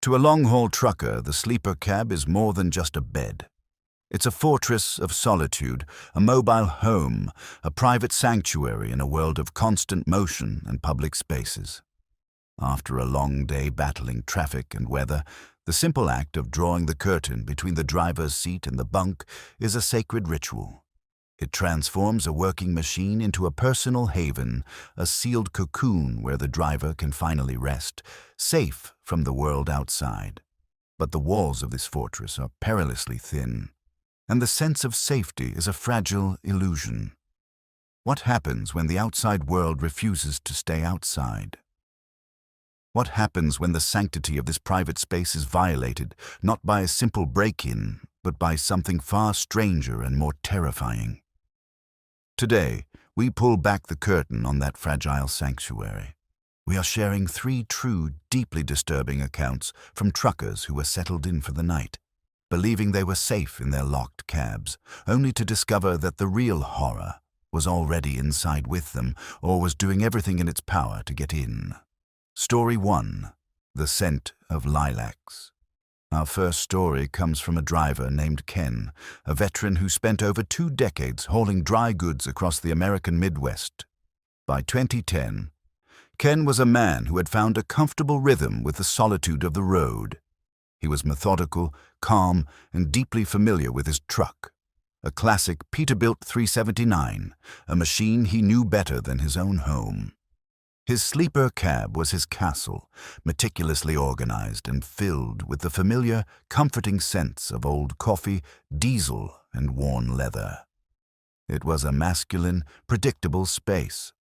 To a long-haul trucker, the sleeper cab is more than just a bed. It's a fortress of solitude, a mobile home, a private sanctuary in a world of constant motion and public spaces. After a long day battling traffic and weather, the simple act of drawing the curtain between the driver's seat and the bunk is a sacred ritual. It transforms a working machine into a personal haven, a sealed cocoon where the driver can finally rest, safe from the world outside. But the walls of this fortress are perilously thin, and the sense of safety is a fragile illusion. What happens when the outside world refuses to stay outside? What happens when the sanctity of this private space is violated, not by a simple break-in, but by something far stranger and more terrifying? Today, we pull back the curtain on that fragile sanctuary. We are sharing 3 true, deeply disturbing accounts from truckers who were settled in for the night, believing they were safe in their locked cabs, only to discover that the real horror was already inside with them or was doing everything in its power to get in. Story 1. The Scent of Lilacs. Our first story comes from a driver named Ken, a veteran who spent over 2 decades hauling dry goods across the American Midwest. By 2010, Ken was a man who had found a comfortable rhythm with the solitude of the road. He was methodical, calm, and deeply familiar with his truck, a classic Peterbilt 379, a machine he knew better than his own home. His sleeper cab was his castle, meticulously organized and filled with the familiar, comforting scents of old coffee, diesel, and worn leather. It was a masculine, predictable space.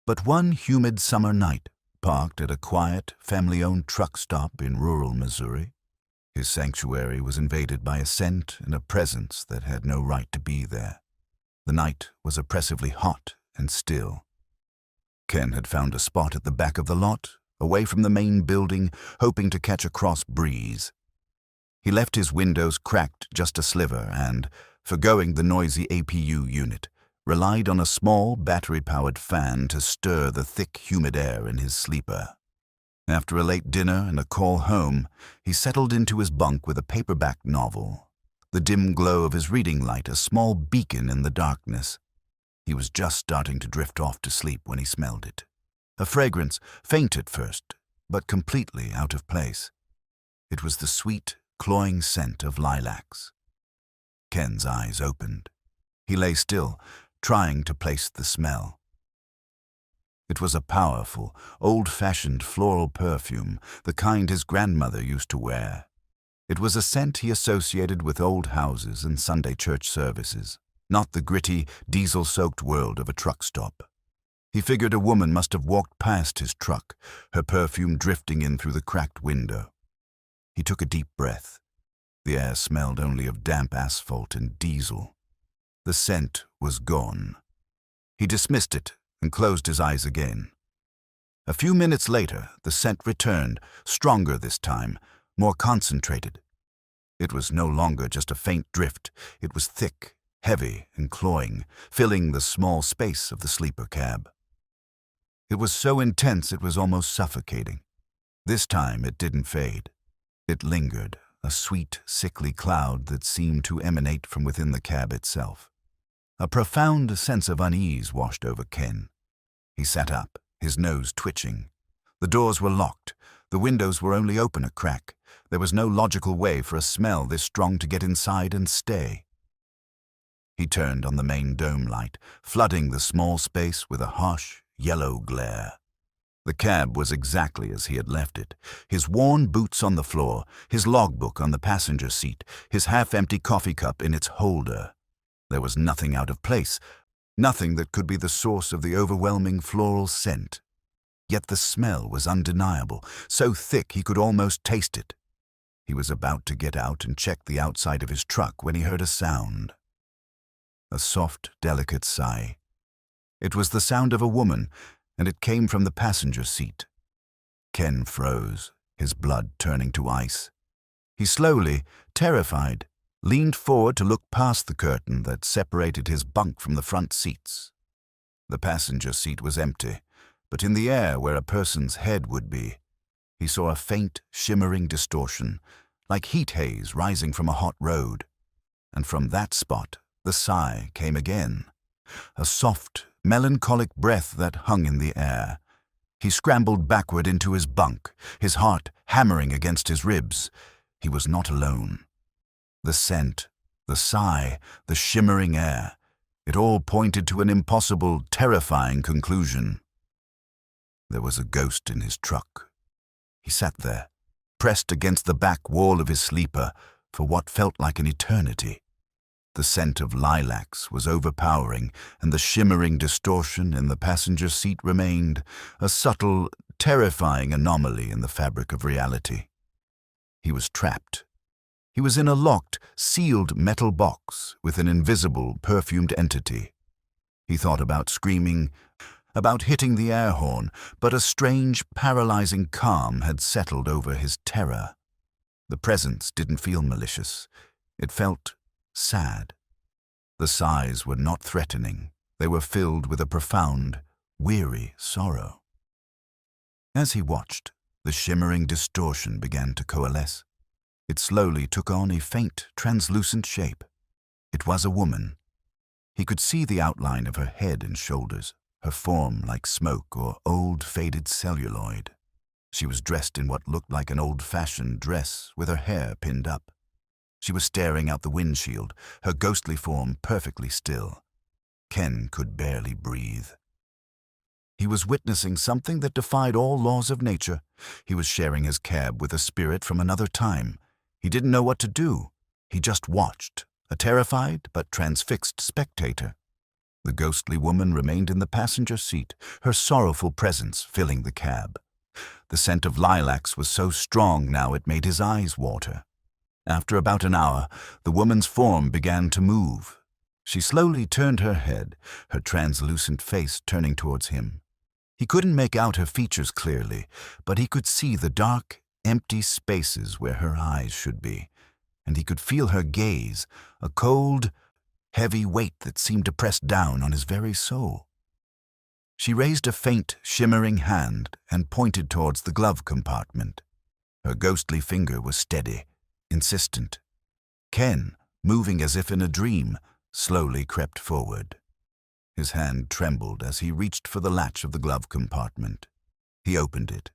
But one humid summer night, parked at a quiet, family-owned truck stop in rural Missouri, his sanctuary was invaded by a scent and a presence that had no right to be there. The night was oppressively hot and still. Ken had found a spot at the back of the lot, away from the main building, hoping to catch a cross breeze. He left his windows cracked just a sliver and, forgoing the noisy APU unit, relied on a small battery-powered fan to stir the thick, humid air in his sleeper. After a late dinner and a call home, he settled into his bunk with a paperback novel, the dim glow of his reading light a small beacon in the darkness. He was just starting to drift off to sleep when he smelled it. A fragrance, faint at first, but completely out of place. It was the sweet, cloying scent of lilacs. Ken's eyes opened. He lay still, trying to place the smell. It was a powerful, old-fashioned floral perfume, the kind his grandmother used to wear. It was a scent he associated with old houses and Sunday church services, not the gritty, diesel-soaked world of a truck stop. He figured a woman must have walked past his truck, her perfume drifting in through the cracked window. He took a deep breath. The air smelled only of damp asphalt and diesel. The scent was gone. He dismissed it and closed his eyes again. A few minutes later, the scent returned, stronger this time, more concentrated. It was no longer just a faint drift. It was thick, heavy and cloying, filling the small space of the sleeper cab. It was so intense it was almost suffocating. This time it didn't fade. It lingered, a sweet, sickly cloud that seemed to emanate from within the cab itself. A profound sense of unease washed over Ken. He sat up, his nose twitching. The doors were locked. The windows were only open a crack. There was no logical way for a smell this strong to get inside and stay. He turned on the main dome light, flooding the small space with a harsh, yellow glare. The cab was exactly as he had left it, his worn boots on the floor, his logbook on the passenger seat, his half-empty coffee cup in its holder. There was nothing out of place, nothing that could be the source of the overwhelming floral scent. Yet the smell was undeniable, so thick he could almost taste it. He was about to get out and check the outside of his truck when he heard a sound. A soft, delicate sigh. It was the sound of a woman, and it came from the passenger seat. Ken froze, his blood turning to ice. He slowly, terrified, leaned forward to look past the curtain that separated his bunk from the front seats. The passenger seat was empty, but in the air where a person's head would be, He saw a faint, shimmering distortion, like heat haze rising from a hot road. And from that spot, the sigh came again. A soft, melancholic breath that hung in the air. He scrambled backward into his bunk, his heart hammering against his ribs. He was not alone. The scent, the sigh, the shimmering air, it all pointed to an impossible, terrifying conclusion. There was a ghost in his truck. He sat there, pressed against the back wall of his sleeper for what felt like an eternity. The scent of lilacs was overpowering, and the shimmering distortion in the passenger seat remained, a subtle, terrifying anomaly in the fabric of reality. He was trapped. He was in a locked, sealed metal box with an invisible, perfumed entity. He thought about screaming, about hitting the air horn, but a strange, paralyzing calm had settled over his terror. The presence didn't feel malicious. It felt sad. The sighs were not threatening. They were filled with a profound, weary sorrow. As he watched, the shimmering distortion began to coalesce. It slowly took on a faint, translucent shape. It was a woman. He could see the outline of her head and shoulders, her form like smoke or old, faded celluloid. She was dressed in what looked like an old-fashioned dress with her hair pinned up. She was staring out the windshield, her ghostly form perfectly still. Ken could barely breathe. He was witnessing something that defied all laws of nature. He was sharing his cab with a spirit from another time. He didn't know what to do. He just watched, a terrified but transfixed spectator. The ghostly woman remained in the passenger seat, her sorrowful presence filling the cab. The scent of lilacs was so strong now it made his eyes water. After about an hour, the woman's form began to move. She slowly turned her head, her translucent face turning towards him. He couldn't make out her features clearly, but he could see the dark, empty spaces where her eyes should be, and he could feel her gaze, a cold, heavy weight that seemed to press down on his very soul. She raised a faint, shimmering hand and pointed towards the glove compartment. Her ghostly finger was steady, insistent. Ken, moving as if in a dream, slowly crept forward. His hand trembled as he reached for the latch of the glove compartment. He opened it.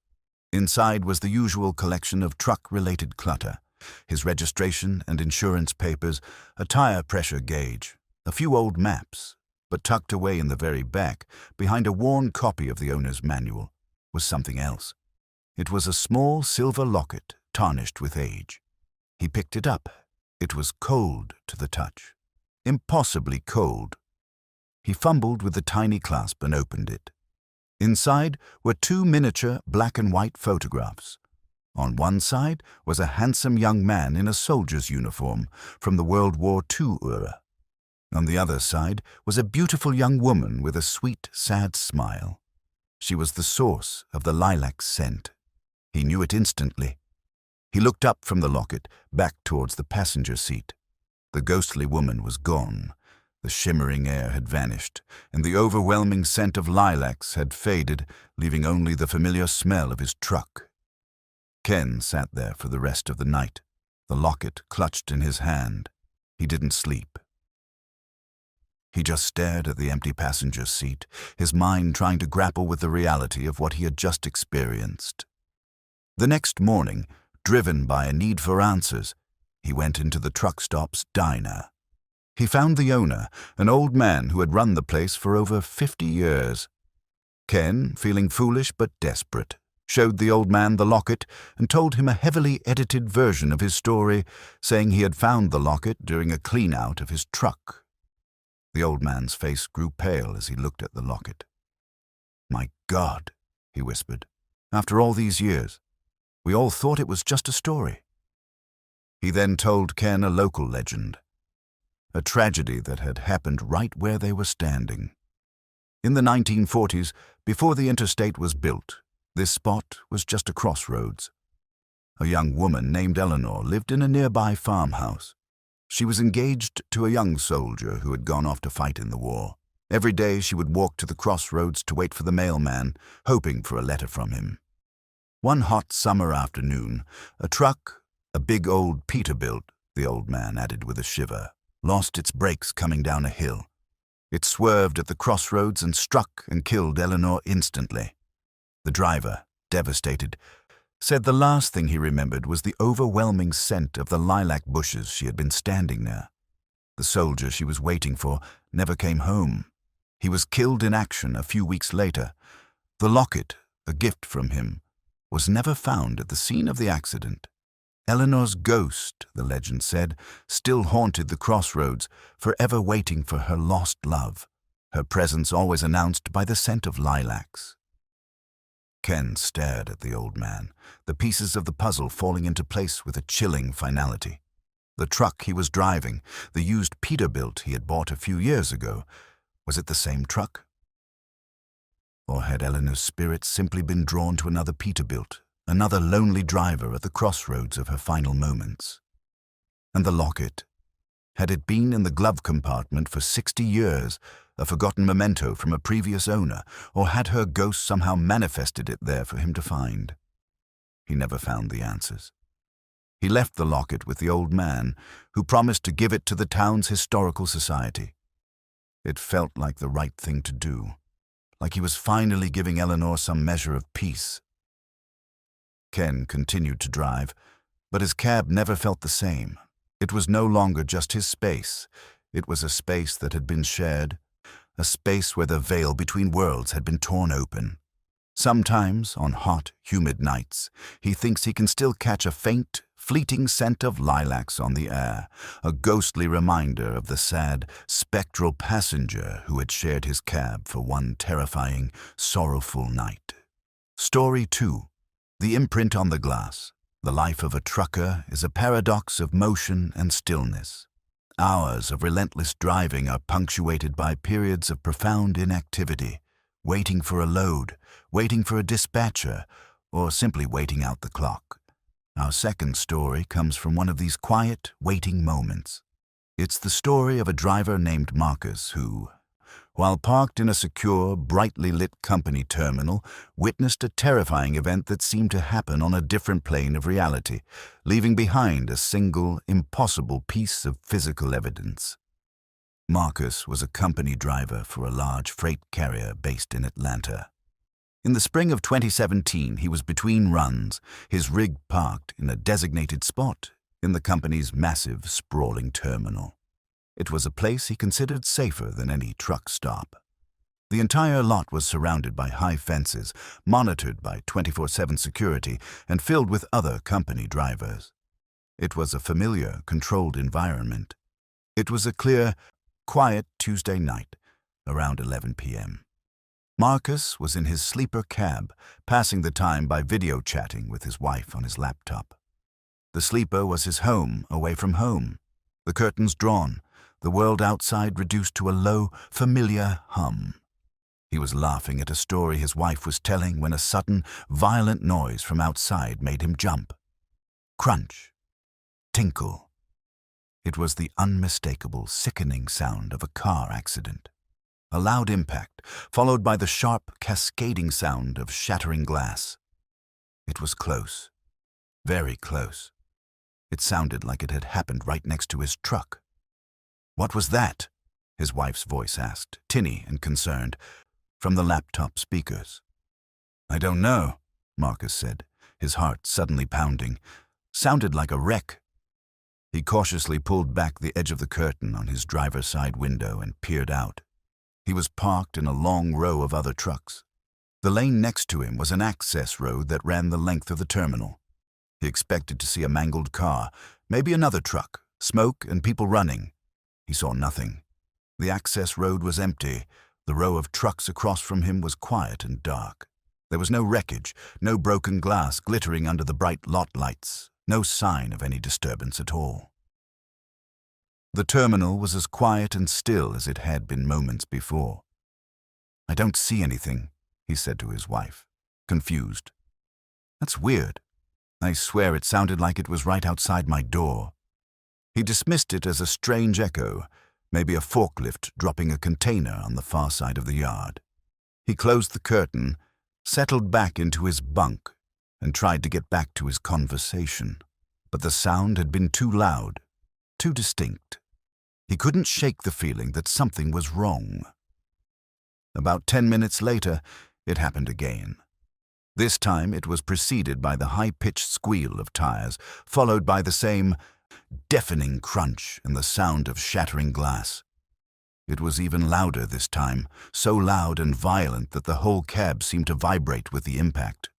Inside was the usual collection of truck-related clutter, his registration and insurance papers, a tire pressure gauge, a few old maps, but tucked away in the very back, behind a worn copy of the owner's manual, was something else. It was a small silver locket, tarnished with age. He picked it up. It was cold to the touch. Impossibly cold. He fumbled with the tiny clasp and opened it. Inside were two miniature black and white photographs. On one side was a handsome young man in a soldier's uniform from the World War II era. On the other side was a beautiful young woman with a sweet, sad smile. She was the source of the lilac scent. He knew it instantly. He looked up from the locket, back towards the passenger seat. The ghostly woman was gone. The shimmering air had vanished, and the overwhelming scent of lilacs had faded, leaving only the familiar smell of his truck. Ken sat there for the rest of the night, the locket clutched in his hand. He didn't sleep. He just stared at the empty passenger seat, his mind trying to grapple with the reality of what he had just experienced. The next morning, driven by a need for answers, he went into the truck stop's diner. He found the owner, an old man who had run the place for over 50 years. Ken, feeling foolish but desperate, showed the old man the locket and told him a heavily edited version of his story, saying he had found the locket during a clean-out of his truck. The old man's face grew pale as he looked at the locket. "My God," he whispered, "after all these years, we all thought it was just a story." He then told Ken a local legend, a tragedy that had happened right where they were standing. In the 1940s, before the interstate was built, this spot was just a crossroads. A young woman named Eleanor lived in a nearby farmhouse. She was engaged to a young soldier who had gone off to fight in the war. Every day she would walk to the crossroads to wait for the mailman, hoping for a letter from him. One hot summer afternoon, a truck, a big old Peterbilt, the old man added with a shiver, lost its brakes coming down a hill. It swerved at the crossroads and struck and killed Eleanor instantly. The driver, devastated, said the last thing he remembered was the overwhelming scent of the lilac bushes she had been standing near. The soldier she was waiting for never came home. He was killed in action a few weeks later. The locket, a gift from him, was never found at the scene of the accident. Eleanor's ghost, the legend said, still haunted the crossroads, forever waiting for her lost love, her presence always announced by the scent of lilacs. Ken stared at the old man, the pieces of the puzzle falling into place with a chilling finality. The truck he was driving, the used Peterbilt he had bought a few years ago, was it the same truck? Or had Eleanor's spirit simply been drawn to another Peterbilt, another lonely driver at the crossroads of her final moments? And the locket? Had it been in the glove compartment for 60 years, a forgotten memento from a previous owner, or had her ghost somehow manifested it there for him to find? He never found the answers. He left the locket with the old man, who promised to give it to the town's historical society. It felt like the right thing to do, like he was finally giving Eleanor some measure of peace. Ken continued to drive, but his cab never felt the same. It was no longer just his space. It was a space that had been shared, a space where the veil between worlds had been torn open. Sometimes, on hot, humid nights, he thinks he can still catch a faint, fleeting scent of lilacs on the air, a ghostly reminder of the sad, spectral passenger who had shared his cab for one terrifying, sorrowful night. Story 2. The Imprint on the Glass. The life of a trucker is a paradox of motion and stillness. Hours of relentless driving are punctuated by periods of profound inactivity, waiting for a load, waiting for a dispatcher, or simply waiting out the clock. Our second story comes from one of these quiet, waiting moments. It's the story of a driver named Marcus who, while parked in a secure, brightly lit company terminal, witnessed a terrifying event that seemed to happen on a different plane of reality, leaving behind a single, impossible piece of physical evidence. Marcus was a company driver for a large freight carrier based in Atlanta. In the spring of 2017, he was between runs, his rig parked in a designated spot in the company's massive, sprawling terminal. It was a place he considered safer than any truck stop. The entire lot was surrounded by high fences, monitored by 24/7 security, and filled with other company drivers. It was a familiar, controlled environment. It was a clear, quiet Tuesday night, around 11 p.m. Marcus was in his sleeper cab, passing the time by video chatting with his wife on his laptop. The sleeper was his home away from home, the curtains drawn, the world outside reduced to a low, familiar hum. He was laughing at a story his wife was telling when a sudden, violent noise from outside made him jump. Crunch. Tinkle. It was the unmistakable, sickening sound of a car accident. A loud impact, followed by the sharp, cascading sound of shattering glass. It was close. Very close. It sounded like it had happened right next to his truck. "What was that?" his wife's voice asked, tinny and concerned, from the laptop speakers. "I don't know," Marcus said, his heart suddenly pounding. "Sounded like a wreck." He cautiously pulled back the edge of the curtain on his driver's side window and peered out. He was parked in a long row of other trucks. The lane next to him was an access road that ran the length of the terminal. He expected to see a mangled car, maybe another truck, smoke and people running. He saw nothing. The access road was empty. The row of trucks across from him was quiet and dark. There was no wreckage, no broken glass glittering under the bright lot lights, no sign of any disturbance at all. The terminal was as quiet and still as it had been moments before. "I don't see anything," he said to his wife, confused. "That's weird. I swear it sounded like it was right outside my door." He dismissed it as a strange echo, maybe a forklift dropping a container on the far side of the yard. He closed the curtain, settled back into his bunk, and tried to get back to his conversation. But the sound had been too loud, too distinct. He couldn't shake the feeling that something was wrong. About 10 minutes later, it happened again. This time it was preceded by the high-pitched squeal of tires, followed by the same deafening crunch and the sound of shattering glass. It was even louder this time, so loud and violent that the whole cab seemed to vibrate with the impact.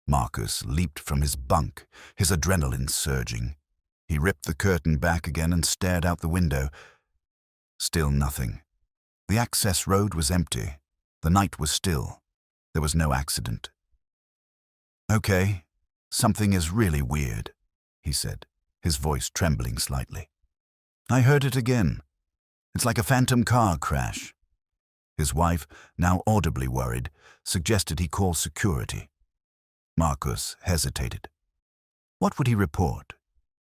Marcus leaped from his bunk, his adrenaline surging. He ripped the curtain back again and stared out the window. Still nothing. The access road was empty. The night was still. There was no accident. "Okay, something is really weird," he said, his voice trembling slightly. "I heard it again. It's like a phantom car crash." His wife, now audibly worried, suggested he call security. Marcus hesitated. What would he report?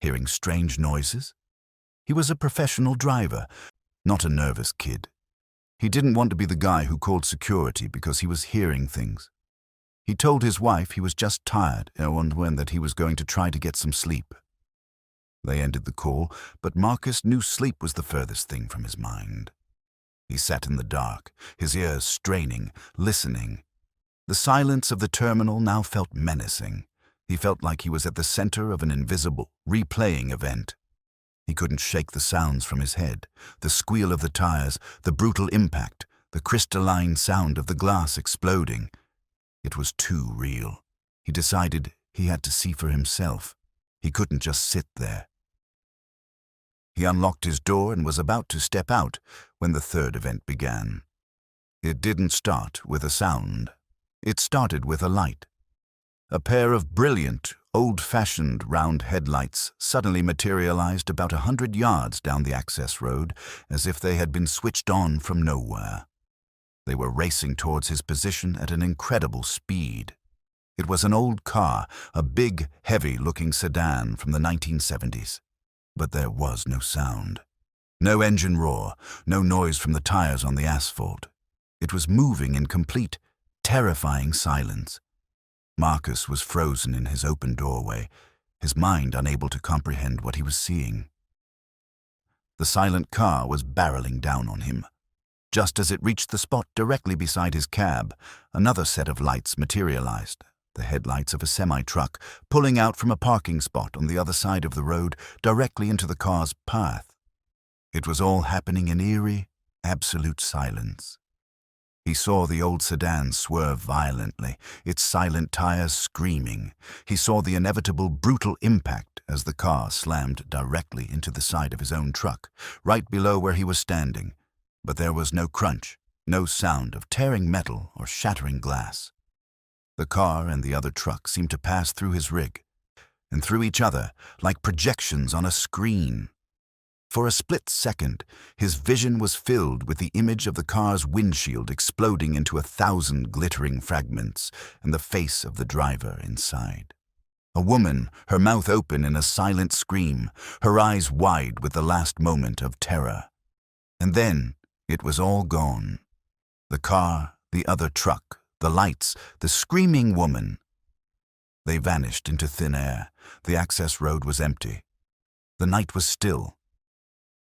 Hearing strange noises? He was a professional driver, not a nervous kid. He didn't want to be the guy who called security because he was hearing things. He told his wife he was just tired and that he was going to try to get some sleep. They ended the call, but Marcus knew sleep was the furthest thing from his mind. He sat in the dark, his ears straining, listening. The silence of the terminal now felt menacing. He felt like he was at the center of an invisible, replaying event. He couldn't shake the sounds from his head, the squeal of the tires, the brutal impact, the crystalline sound of the glass exploding. It was too real. He decided he had to see for himself. He couldn't just sit there. He unlocked his door and was about to step out when the third event began. It didn't start with a sound. It started with a light. A pair of brilliant, old-fashioned round headlights suddenly materialized about 100 yards down the access road as if they had been switched on from nowhere. They were racing towards his position at an incredible speed. It was an old car, a big, heavy-looking sedan from the 1970s. But there was no sound. No engine roar, no noise from the tires on the asphalt. It was moving in complete, terrifying silence. Marcus was frozen in his open doorway, his mind unable to comprehend what he was seeing. The silent car was barreling down on him. Just as it reached the spot directly beside his cab, another set of lights materialized, the headlights of a semi-truck, pulling out from a parking spot on the other side of the road directly into the car's path. It was all happening in eerie, absolute silence. He saw the old sedan swerve violently, its silent tires screaming. He saw the inevitable brutal impact as the car slammed directly into the side of his own truck, right below where he was standing. But there was no crunch, no sound of tearing metal or shattering glass. The car and the other truck seemed to pass through his rig, and through each other like projections on a screen. For a split second, his vision was filled with the image of the car's windshield exploding into 1,000 glittering fragments and the face of the driver inside. A woman, her mouth open in a silent scream, her eyes wide with the last moment of terror. And then it was all gone. The car, the other truck, the lights, the screaming woman. They vanished into thin air. The access road was empty. The night was still.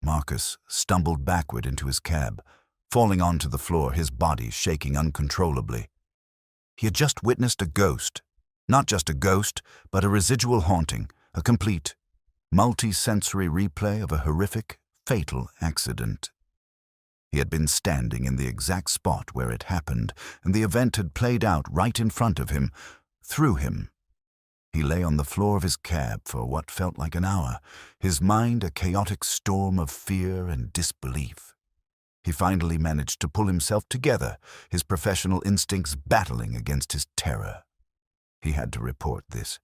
Marcus stumbled backward into his cab, falling onto the floor, his body shaking uncontrollably. He had just witnessed a ghost. Not just a ghost, but a residual haunting, a complete, multi-sensory replay of a horrific, fatal accident. He had been standing in the exact spot where it happened, and the event had played out right in front of him, through him. He lay on the floor of his cab for what felt like an hour, his mind a chaotic storm of fear and disbelief. He finally managed to pull himself together, his professional instincts battling against his terror. He had to report this.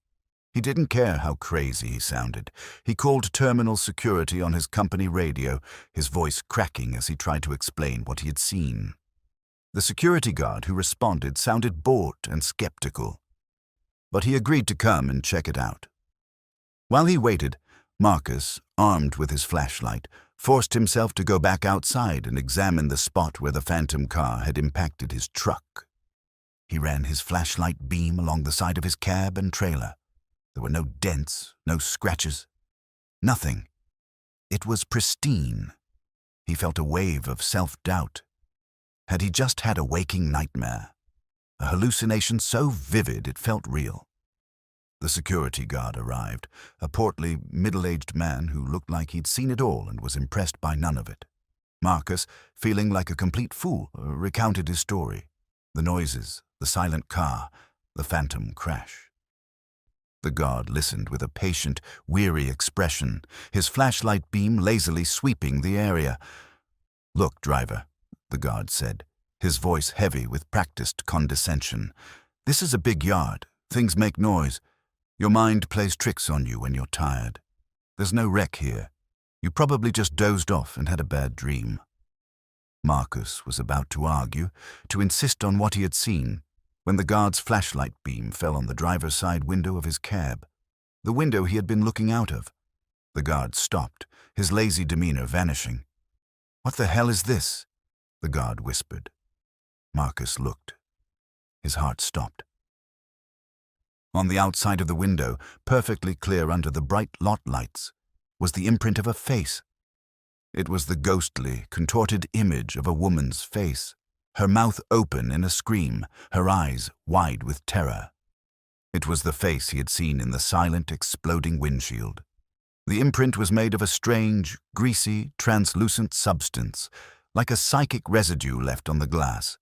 He didn't care how crazy he sounded. He called terminal security on his company radio, his voice cracking as he tried to explain what he had seen. The security guard who responded sounded bored and skeptical, but he agreed to come and check it out. While he waited, Marcus, armed with his flashlight, forced himself to go back outside and examine the spot where the phantom car had impacted his truck. He ran his flashlight beam along the side of his cab and trailer. There were no dents, no scratches, nothing. It was pristine. He felt a wave of self-doubt. Had he just had a waking nightmare? A hallucination so vivid it felt real. The security guard arrived, a portly, middle-aged man who looked like he'd seen it all and was impressed by none of it. Marcus, feeling like a complete fool, recounted his story. The noises, the silent car, the phantom crash. The guard listened with a patient, weary expression, his flashlight beam lazily sweeping the area. "Look, driver," the guard said, his voice heavy with practiced condescension. "This is a big yard. Things make noise. Your mind plays tricks on you when you're tired. There's no wreck here. You probably just dozed off and had a bad dream." Marcus was about to argue, to insist on what he had seen, when the guard's flashlight beam fell on the driver's side window of his cab, the window he had been looking out of. The guard stopped, his lazy demeanor vanishing. "What the hell is this?" the guard whispered. Marcus looked. His heart stopped. On the outside of the window, perfectly clear under the bright lot lights, was the imprint of a face. It was the ghostly, contorted image of a woman's face, her mouth open in a scream, her eyes wide with terror. It was the face he had seen in the silent, exploding windshield. The imprint was made of a strange, greasy, translucent substance, like a psychic residue left on the glass.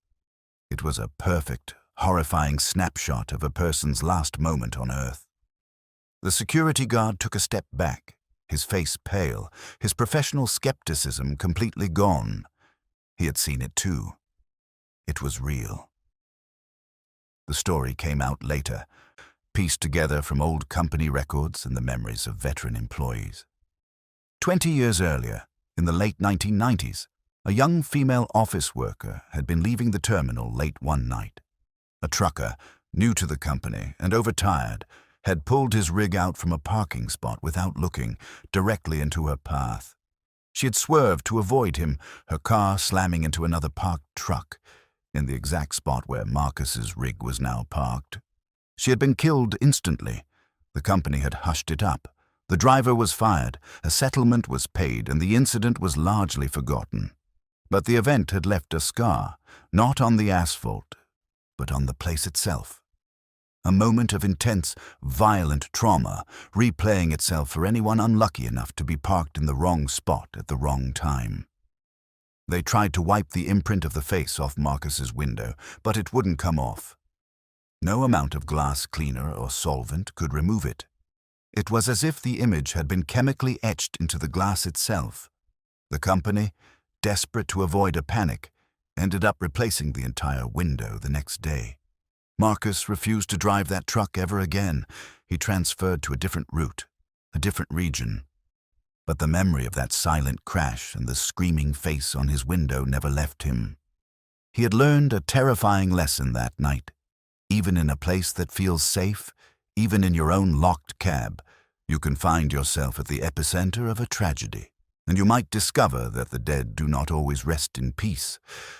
It was a perfect, horrifying snapshot of a person's last moment on Earth. The security guard took a step back, his face pale, his professional skepticism completely gone. He had seen it too. It was real. The story came out later, pieced together from old company records and the memories of veteran employees. 20 years earlier, in the late 1990s, a young female office worker had been leaving the terminal late one night. A trucker, new to the company and overtired, had pulled his rig out from a parking spot without looking, directly into her path. She had swerved to avoid him, her car slamming into another parked truck, in the exact spot where Marcus's rig was now parked. She had been killed instantly. The company had hushed it up. The driver was fired, a settlement was paid, and the incident was largely forgotten. But the event had left a scar, not on the asphalt, but on the place itself. A moment of intense, violent trauma, replaying itself for anyone unlucky enough to be parked in the wrong spot at the wrong time. They tried to wipe the imprint of the face off Marcus's window, but it wouldn't come off. No amount of glass cleaner or solvent could remove it. It was as if the image had been chemically etched into the glass itself. The company, desperate to avoid a panic, ended up replacing the entire window the next day. Marcus refused to drive that truck ever again. He transferred to a different route, a different region. But the memory of that silent crash and the screaming face on his window never left him. He had learned a terrifying lesson that night. Even in a place that feels safe, even in your own locked cab, you can find yourself at the epicenter of a tragedy. And you might discover that the dead do not always rest in peace.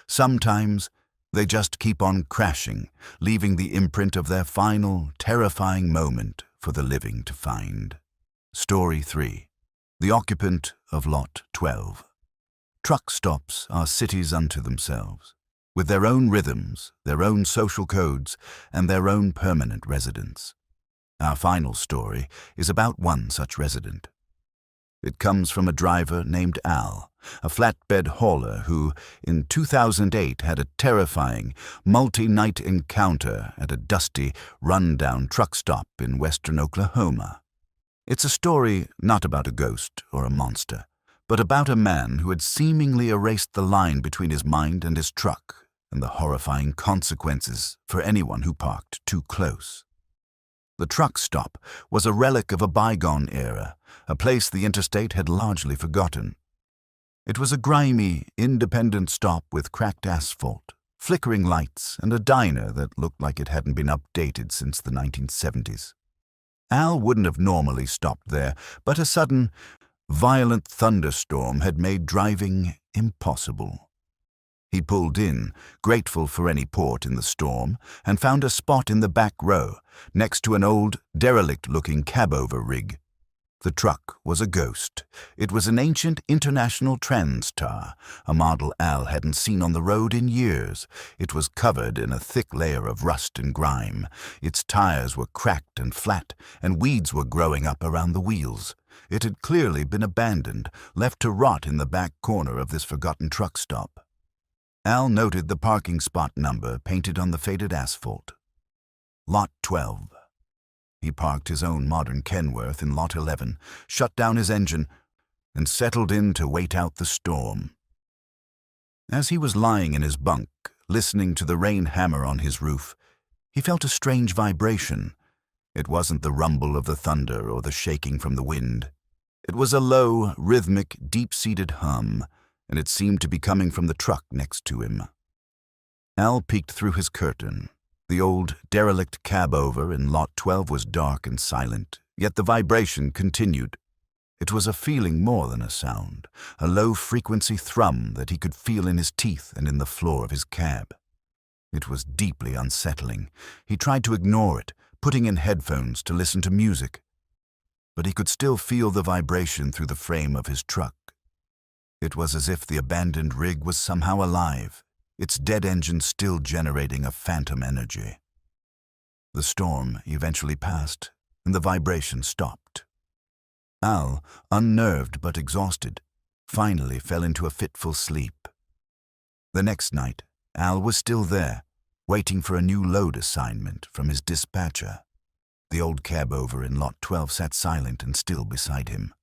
Sometimes they just keep on crashing, leaving the imprint of their final, terrifying moment for the living to find. Story 3. The occupant of Lot 12. Truck stops are cities unto themselves, with their own rhythms, their own social codes, and their own permanent residents. Our final story is about one such resident. It comes from a driver named Al, a flatbed hauler who, in 2008, had a terrifying, multi-night encounter at a dusty, run-down truck stop in western Oklahoma. It's a story not about a ghost or a monster, but about a man who had seemingly erased the line between his mind and his truck, and the horrifying consequences for anyone who parked too close. The truck stop was a relic of a bygone era, a place the interstate had largely forgotten. It was a grimy, independent stop with cracked asphalt, flickering lights, and a diner that looked like it hadn't been updated since the 1970s. Al wouldn't have normally stopped there, but a sudden, violent thunderstorm had made driving impossible. He pulled in, grateful for any port in the storm, and found a spot in the back row, next to an old, derelict-looking cab-over rig. The truck was a ghost. It was an ancient International Trans-Tar, a model Al hadn't seen on the road in years. It was covered in a thick layer of rust and grime. Its tires were cracked and flat, and weeds were growing up around the wheels. It had clearly been abandoned, left to rot in the back corner of this forgotten truck stop. Al noted the parking spot number painted on the faded asphalt. Lot 12. He parked his own modern Kenworth in Lot 11, shut down his engine, and settled in to wait out the storm. As he was lying in his bunk, listening to the rain hammer on his roof, he felt a strange vibration. It wasn't the rumble of the thunder or the shaking from the wind. It was a low, rhythmic, deep-seated hum, and it seemed to be coming from the truck next to him. Al peeked through his curtain. The old, derelict cab-over in Lot 12 was dark and silent, yet the vibration continued. It was a feeling more than a sound, a low-frequency thrum that he could feel in his teeth and in the floor of his cab. It was deeply unsettling. He tried to ignore it, putting in headphones to listen to music. But he could still feel the vibration through the frame of his truck. It was as if the abandoned rig was somehow alive, its dead engine still generating a phantom energy. The storm eventually passed, and the vibration stopped. Al, unnerved but exhausted, finally fell into a fitful sleep. The next night, Al was still there, waiting for a new load assignment from his dispatcher. The old cab-over in Lot 12 sat silent and still beside him.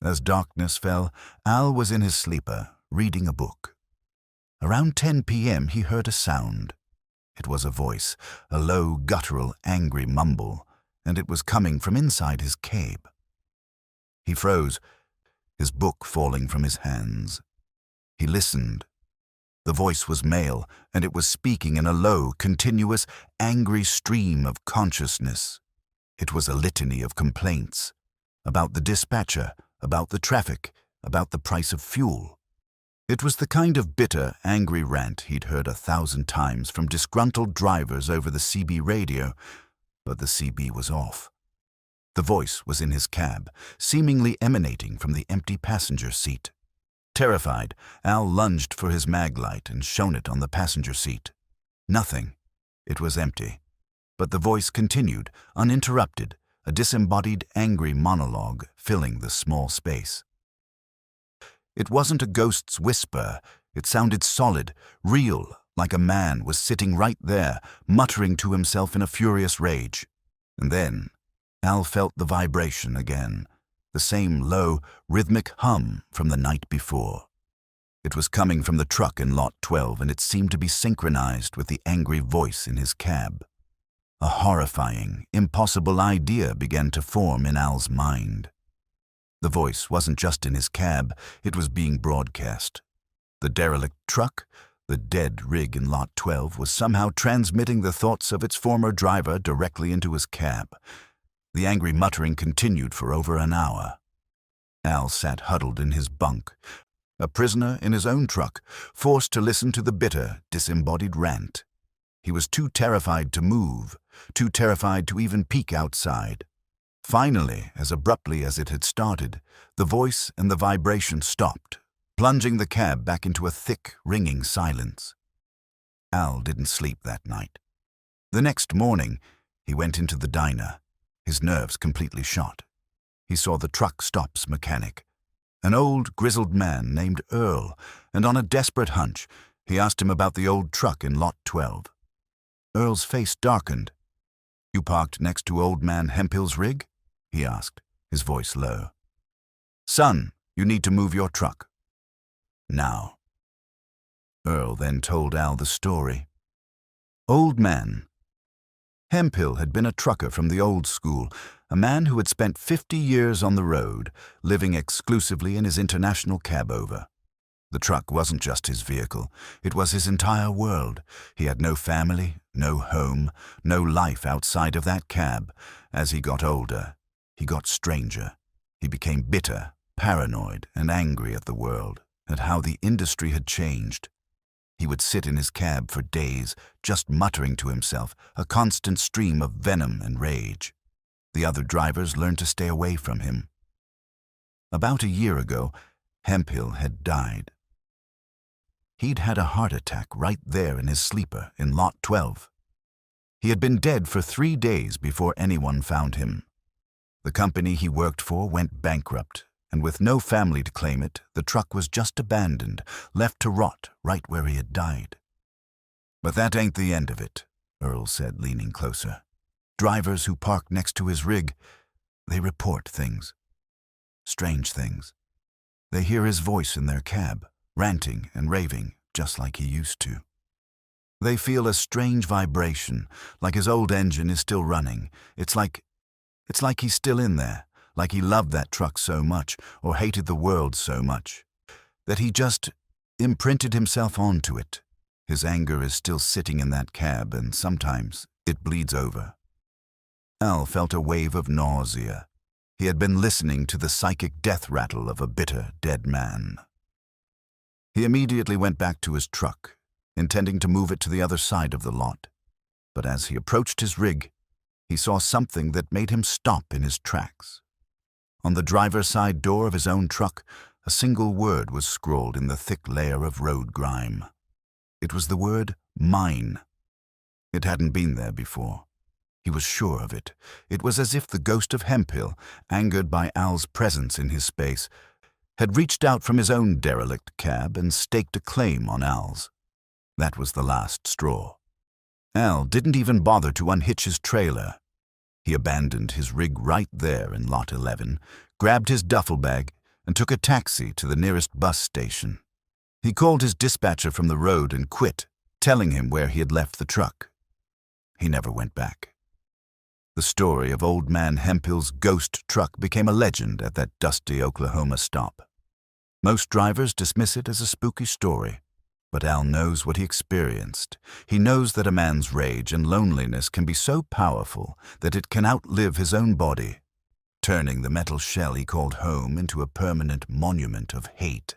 As darkness fell, Al was in his sleeper, reading a book. Around 10 p.m. he heard a sound. It was a voice, a low, guttural, angry mumble, and it was coming from inside his cab. He froze, his book falling from his hands. He listened. The voice was male, and it was speaking in a low, continuous, angry stream of consciousness. It was a litany of complaints about the dispatcher, about the traffic, about the price of fuel. It was the kind of bitter, angry rant he'd heard 1,000 times from disgruntled drivers over the CB radio, but the CB was off. The voice was in his cab, seemingly emanating from the empty passenger seat. Terrified, Al lunged for his mag light and shone it on the passenger seat. Nothing. It was empty. But the voice continued, uninterrupted, a disembodied, angry monologue filling the small space. It wasn't a ghost's whisper. It sounded solid, real, like a man was sitting right there, muttering to himself in a furious rage. And then Al felt the vibration again, the same low, rhythmic hum from the night before. It was coming from the truck in Lot 12, and it seemed to be synchronized with the angry voice in his cab. A horrifying, impossible idea began to form in Al's mind. The voice wasn't just in his cab, it was being broadcast. The derelict truck, the dead rig in Lot 12, was somehow transmitting the thoughts of its former driver directly into his cab. The angry muttering continued for over an hour. Al sat huddled in his bunk, a prisoner in his own truck, forced to listen to the bitter, disembodied rant. He was too terrified to move, too terrified to even peek outside. Finally, as abruptly as it had started, the voice and the vibration stopped, plunging the cab back into a thick, ringing silence. Al didn't sleep that night. The next morning, he went into the diner, his nerves completely shot. He saw the truck stop's mechanic, an old, grizzled man named Earl, and on a desperate hunch, he asked him about the old truck in Lot 12. Earl's face darkened. "You parked next to Old Man Hemphill's rig?" he asked, his voice low. "Son, you need to move your truck. Now." Earl then told Al the story. Old Man. Hemphill had been a trucker from the old school, a man who had spent 50 years on the road, living exclusively in his international cab-over. The truck wasn't just his vehicle, it was his entire world. He had no family, no home, no life outside of that cab. As he got older, he got stranger. He became bitter, paranoid, and angry at the world, at how the industry had changed. He would sit in his cab for days, just muttering to himself, a constant stream of venom and rage. The other drivers learned to stay away from him. About a year ago, Hemphill had died. He'd had a heart attack right there in his sleeper in Lot 12. He had been dead for 3 days before anyone found him. The company he worked for went bankrupt, and with no family to claim it, the truck was just abandoned, left to rot right where he had died. "But that ain't the end of it," Earl said, leaning closer. "Drivers who park next to his rig, they report things. Strange things. They hear his voice in their cab, ranting and raving, just like he used to. They feel a strange vibration, like his old engine is still running. It's like he's still in there, like he loved that truck so much, or hated the world so much, that he just imprinted himself onto it. His anger is still sitting in that cab, and sometimes it bleeds over." Al felt a wave of nausea. He had been listening to the psychic death rattle of a bitter, dead man. He immediately went back to his truck, intending to move it to the other side of the lot. But as he approached his rig, he saw something that made him stop in his tracks. On the driver's side door of his own truck, a single word was scrawled in the thick layer of road grime. It was the word mine. It hadn't been there before. He was sure of it. It was as if the ghost of Hemphill, angered by Al's presence in his space, had reached out from his own derelict cab and staked a claim on Al's. That was the last straw. Al didn't even bother to unhitch his trailer. He abandoned his rig right there in Lot 11, grabbed his duffel bag, and took a taxi to the nearest bus station. He called his dispatcher from the road and quit, telling him where he had left the truck. He never went back. The story of Old Man Hemphill's ghost truck became a legend at that dusty Oklahoma stop. Most drivers dismiss it as a spooky story, but Al knows what he experienced. He knows that a man's rage and loneliness can be so powerful that it can outlive his own body, turning the metal shell he called home into a permanent monument of hate.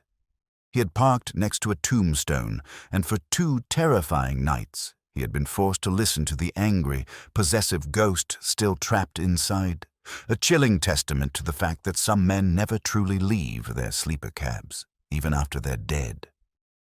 He had parked next to a tombstone, and for 2 terrifying nights, he had been forced to listen to the angry, possessive ghost still trapped inside, a chilling testament to the fact that some men never truly leave their sleeper cabs, even after they're dead.